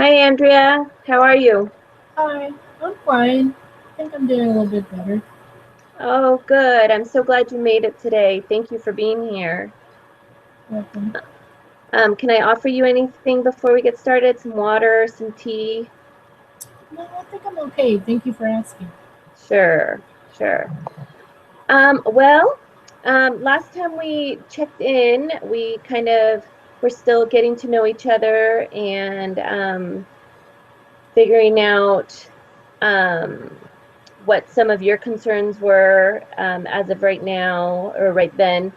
Hi, Andrea. How are you? Hi, I'm fine. I think I'm doing a little bit better. Oh, good. I'm so glad you made it today. Thank you for being here. Welcome. Can I offer you anything before we get started? Some water, some tea? No, I think I'm okay. Thank you for asking. Sure, sure. Well, last time we checked in, we kind of were still getting to know each other and figuring out um, what some of your concerns were as of right now or right then.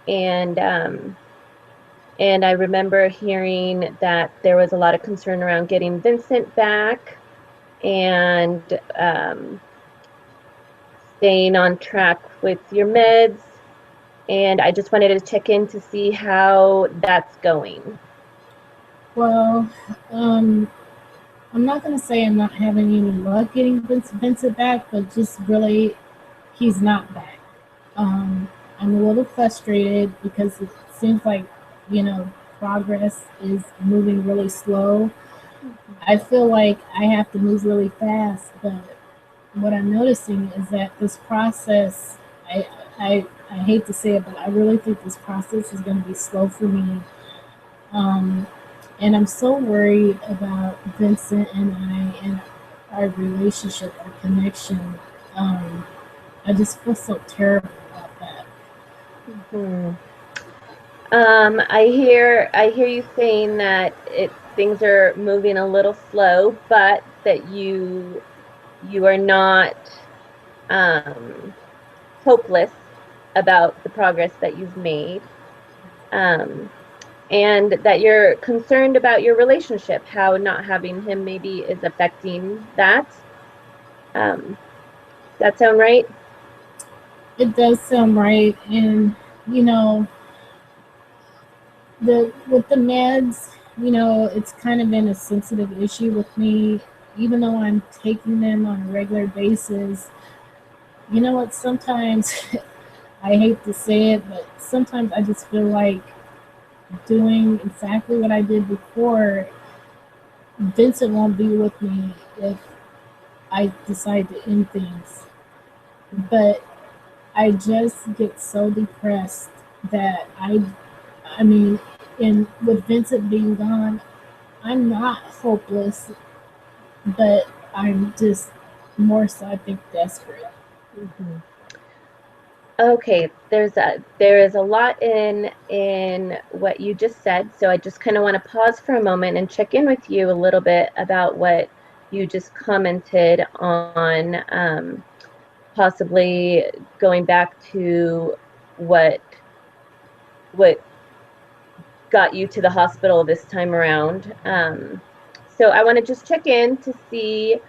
And I remember hearing that there was a lot of concern around getting Vincent back and staying on track with your meds. And I just wanted to check in to see how that's going. Well, I'm not going to say I'm not having any luck getting Vincent back, but just really, he's not back. I'm a little frustrated because it seems like, you know, progress is moving really slow. I feel like I have to move really fast, but what I'm noticing is that this process, I hate to say it, but I really think this process is going to be slow for me. Um, and I'm so worried about Vincent and I and our relationship, our connection. Um, I just feel so terrible about that. Hmm. I hear you saying that things are moving a little slow, but that you are not um, hopeless about the progress that you've made. Um, and that you're concerned about your relationship, how not having him maybe is affecting that. Does that sound right? It does sound right, and you know, the with the meds, it's kind of been a sensitive issue with me, even though I'm taking them on a regular basis. You know what? Sometimes I hate to say it, but sometimes I just feel like doing exactly what I did before. Vincent won't be with me if I decide to end things. But I just get so depressed that I mean, and with Vincent being gone, I'm not hopeless, but I'm just more so, I think, desperate. Mm-hmm. Okay, there is a lot in what you just said, so I just kind of want to pause for a moment and check in with you a little bit about what you just commented on, possibly going back to what what got you to the hospital this time around. So I want to just check in to see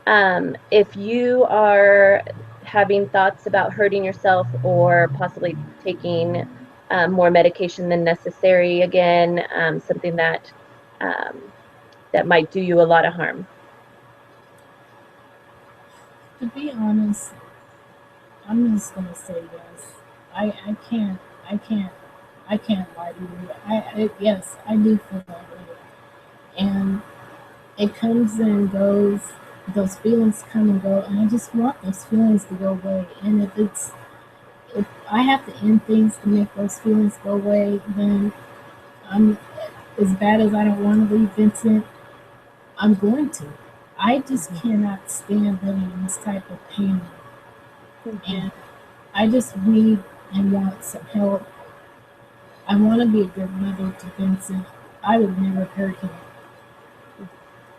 if you are having thoughts about hurting yourself or possibly taking more medication than necessary again, something um, that might do you a lot of harm. To be honest, I'm just gonna say yes. I can't I can't I can't lie to you. Yes, I do feel that way, and it comes and goes. Those feelings come and go, and I just want those feelings to go away. And if I have to end things to make those feelings go away, then I'm as bad as I don't want to leave Vincent. I'm going to. I just Mhm, cannot stand living in this type of pain, mhm, and I just need and want some help. I want to be a good mother to Vincent. I would never hurt him.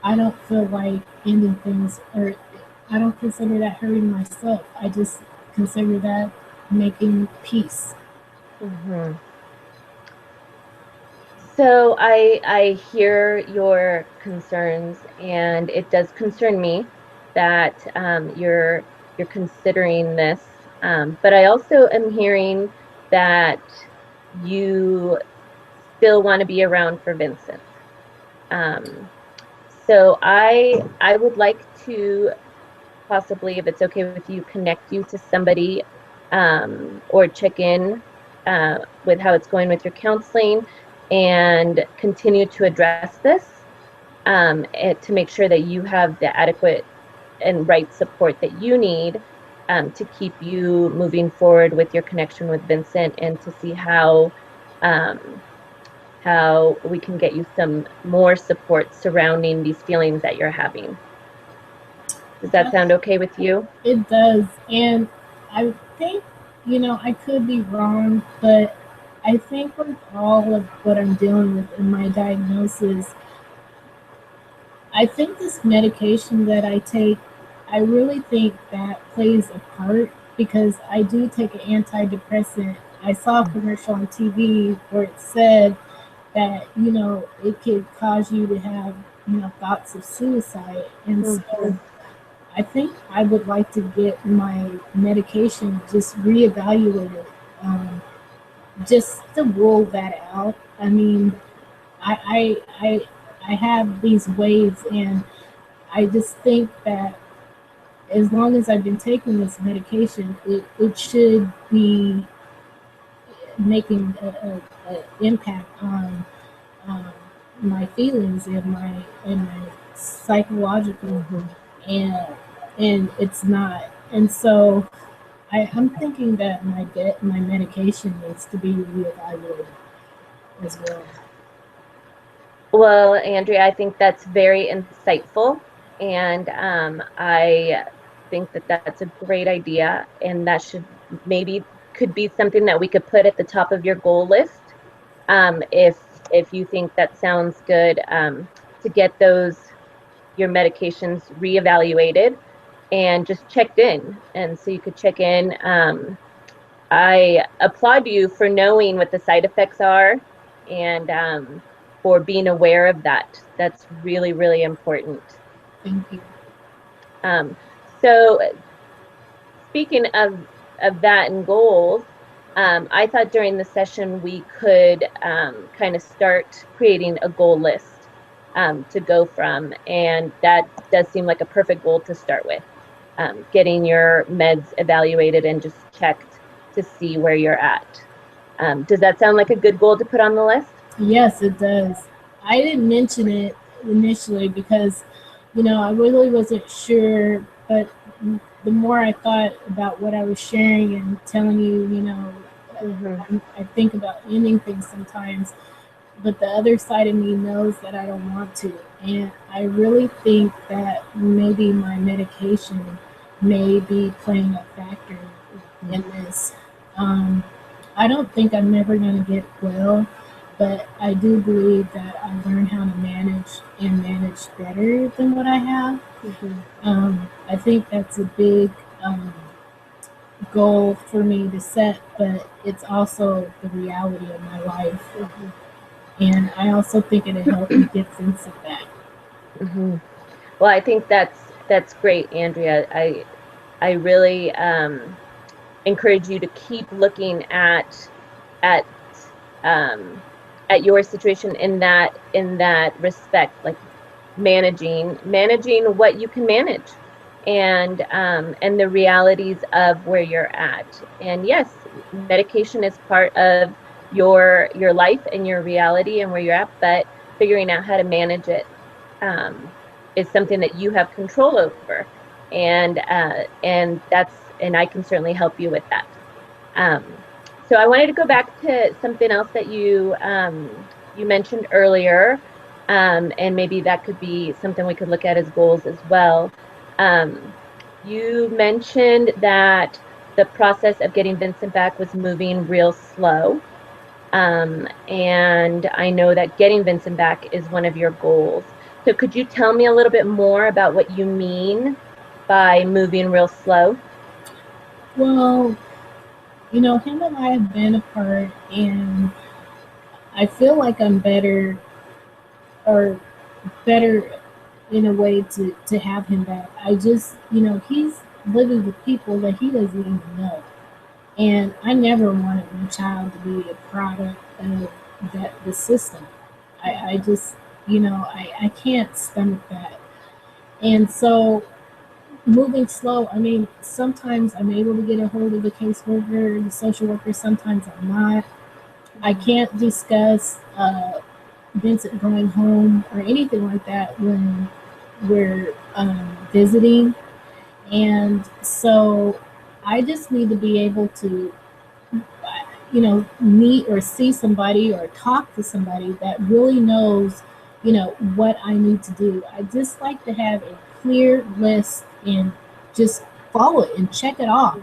I don't feel like ending things, or I don't consider that hurting myself. I just consider that making peace. mhm. So I hear your concerns, and it does concern me that you're considering this. But I also am hearing that you still want to be around for Vincent. Um, so I would like to possibly, if it's okay with you, connect you to somebody or check in with how it's going with your counseling and continue to address this. to make sure that you have the adequate and right support that you need to keep you moving forward with your connection with Vincent, and to see how we can get you some more support surrounding these feelings that you're having. Does that sound okay with you? It does. And I think, I could be wrong, but I think with all of what I'm dealing with in my diagnosis, I think this medication that I take, I really think that plays a part, because I do take an antidepressant. I saw a commercial on TV where it said that, it could cause you to have, thoughts of suicide. And so I think I would like to get my medication just reevaluated, just to rule that out. I mean, I have these waves, and I just think that as long as I've been taking this medication, it should be making a impact on um, my feelings and my psychological, and it's not. And so I'm thinking that my medication needs to be reevaluated as well. Well, Andrea, I think that's very insightful, and I think that that's a great idea, and that could be something that we could put at the top of your goal list, if you think that sounds good, to get your medications reevaluated and just checked in. And so you could check in. I applaud you for knowing what the side effects are, and for being aware of that. That's really, really important. Thank you. So speaking of that and goals, I thought during the session we could kind of start creating a goal list to go from, and that does seem like a perfect goal to start with, getting your meds evaluated and just checked to see where you're at. Does that sound like a good goal to put on the list? Yes, it does. I didn't mention it initially because, I really wasn't sure, but the more I thought about what I was sharing and telling you, I think about ending things sometimes, but the other side of me knows that I don't want to. And I really think that maybe my medication may be playing a factor in this. I don't think I'm never going to get well, but I do believe that I learned how to manage better than what I have. I think that's a big goal for me to set, but it's also the reality of my life. And I also think it'll help me get Vincent back. Well, I think that's great, Andrea. I really encourage you to keep looking at your situation in that respect, like managing what you can manage, and the realities of where you're at. And yes, medication is part of your life and your reality and where you're at, but figuring out how to manage it is something that you have control over, and I can certainly help you with that. So I wanted to go back to something else that you mentioned earlier, and maybe that could be something we could look at as goals as well. You mentioned that the process of getting Vincent back was moving real slow, and I know that getting Vincent back is one of your goals. So could you tell me a little bit more about what you mean by moving real slow? Well, him and I have been apart, and I feel like I'm better in a way to have him back. I just, he's living with people that he doesn't even know. And I never wanted my child to be a product of the system. I just, I can't stomach that. And so moving slow, I mean, sometimes I'm able to get a hold of the caseworker, the social worker, sometimes I'm not. I can't discuss Vincent going home or anything like that when we're visiting. And so I just need to be able to, meet or see somebody or talk to somebody that really knows, what I need to do. I just like to have a clear list and just follow it and check it off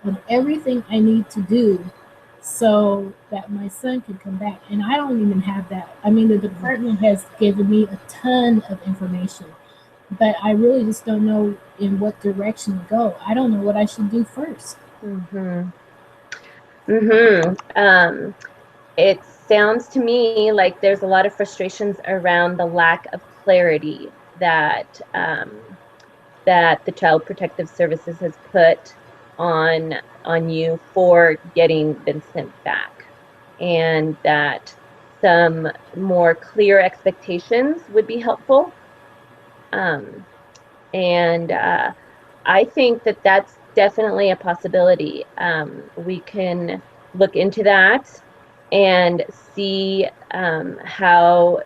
of everything I need to do so that my son can come back. And I don't even have that. I mean, the department has given me a ton of information, but I really just don't know in what direction to go. I don't know what I should do first. Mm-hmm. Mm-hmm. It sounds to me like there's a lot of frustrations around the lack of clarity that the Child Protective Services has put on you for getting Vincent back, and that some more clear expectations would be helpful. Um, and I think that that's definitely a possibility. We can look into that and see how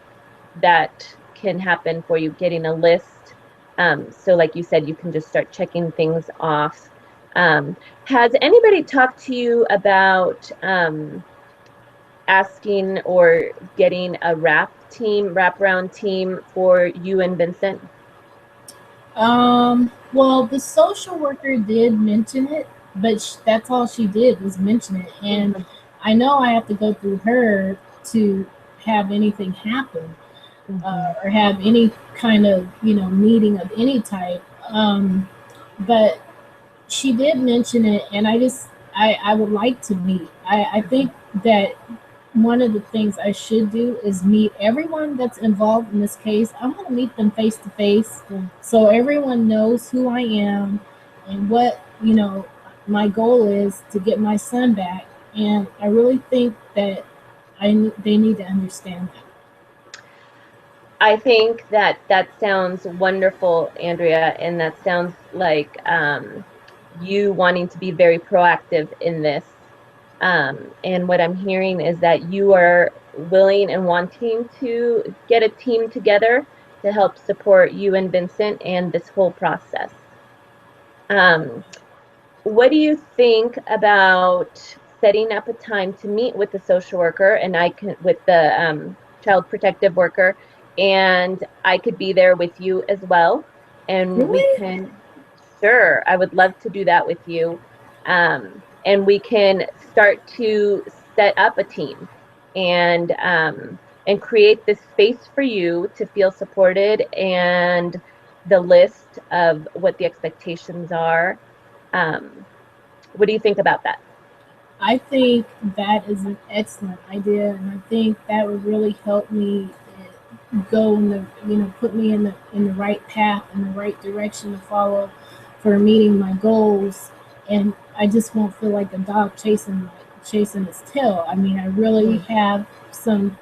that can happen for you, getting a list. So like you said, you can just start checking things off. Has anybody talked to you about asking or getting a wraparound team for you and Vincent? Well, the social worker did mention it, but that's all she did was mention it. And Mhm, I know I have to go through her to have anything happen mhm. or have any kind of, meeting of any type. But she did mention it, and I would like to meet. I think that one of the things I should do is meet everyone that's involved in this case. I want to meet them face to face Yeah. so everyone knows who I am and what, my goal is to get my son back. And I really think that they need to understand that. I think that that sounds wonderful, Andrea, and that sounds like you wanting to be very proactive in this. And what I'm hearing is that you are willing and wanting to get a team together to help support you and Vincent and this whole process. Um, what do you think about setting up a time to meet with the social worker and I can with the child protective worker, and I could be there with you as well, and we Really? can, sure, I would love to do that with you. And we can start to set up a team and create this space for you to feel supported, and the list of what the expectations are. um, what do you think about that? I think that is an excellent idea, and I think that would really help me go in the, put me in the right path, in the right direction to follow for meeting my goals. And I just won't feel like a dog chasing its tail. I mean, I really Mhm. have some,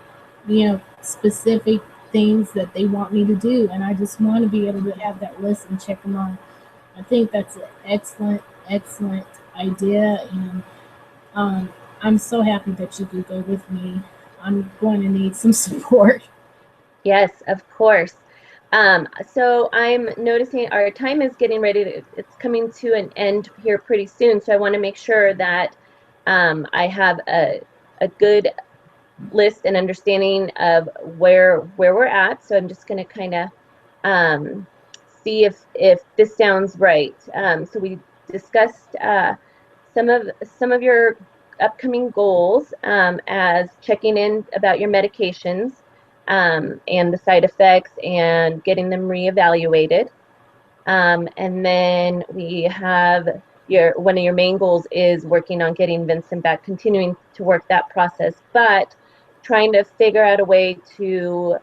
specific things that they want me to do, and I just want to be able to have that list and check them on. I think that's an excellent idea, and I'm so happy that you could go with me. I'm going to need some support. Yes, of course. So I'm noticing our time is getting ready to, it's coming to an end here pretty soon. So I want to make sure that I have a good list and understanding of where we're at. So I'm just going to kind of um, see if this sounds right. So we discussed some of your upcoming goals, as checking in about your medications, and the side effects and getting them reevaluated. And then we have your one of your main goals is working on getting Vincent back, continuing to work that process, but trying to figure out a way to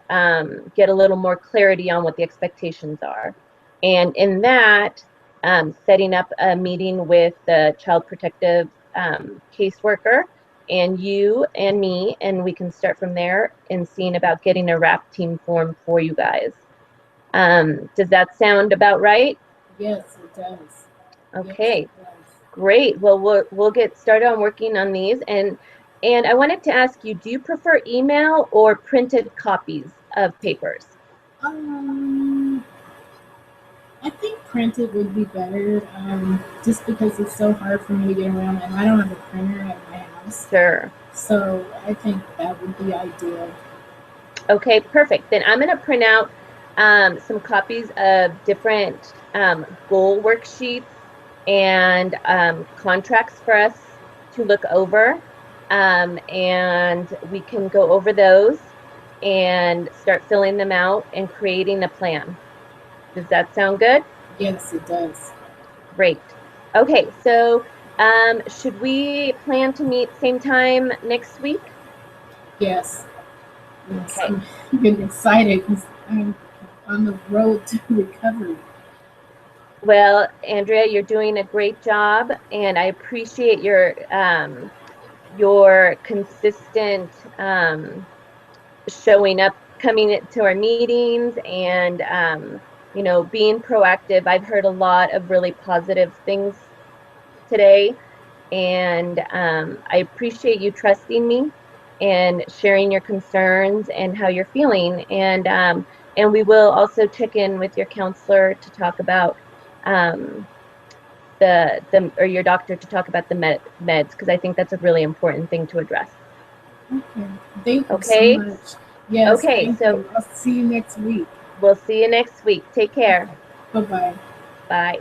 get a little more clarity on what the expectations are. And in that, setting up a meeting with the child protective caseworker and you and me, and we can start from there and seeing about getting a wrap team formed for you guys. Does that sound about right? Yes, it does. Yes, Okay, it does. great. Well, we'll get started on working on these. And And I wanted to ask you, do you prefer email or printed copies of papers? Um, I think printed would be better, just because it's so hard for me to get around, and I don't have a printer at my house. Sure. So I think that would be ideal. Okay, perfect. Then I'm going to print out some copies of different goal worksheets and contracts for us to look over. And we can go over those and start filling them out and creating a plan. Does that sound good? Yes, it does. Great. Okay, so should we plan to meet same time next week? Yes. Yes, Okay. I'm getting excited because I'm on the road to recovery. Well, Andrea, you're doing a great job, and I appreciate your consistent showing up, coming to our meetings, and being proactive. I've heard a lot of really positive things today, and I appreciate you trusting me and sharing your concerns and how you're feeling. And we will also check in with your counselor to talk about um, the or your doctor to talk about the meds, because I think that's a really important thing to address. Okay. Thank you so Okay. much. Yes, Okay. thank So you. I'll see you next week. we'll see you next week. Take care. Bye bye. Bye.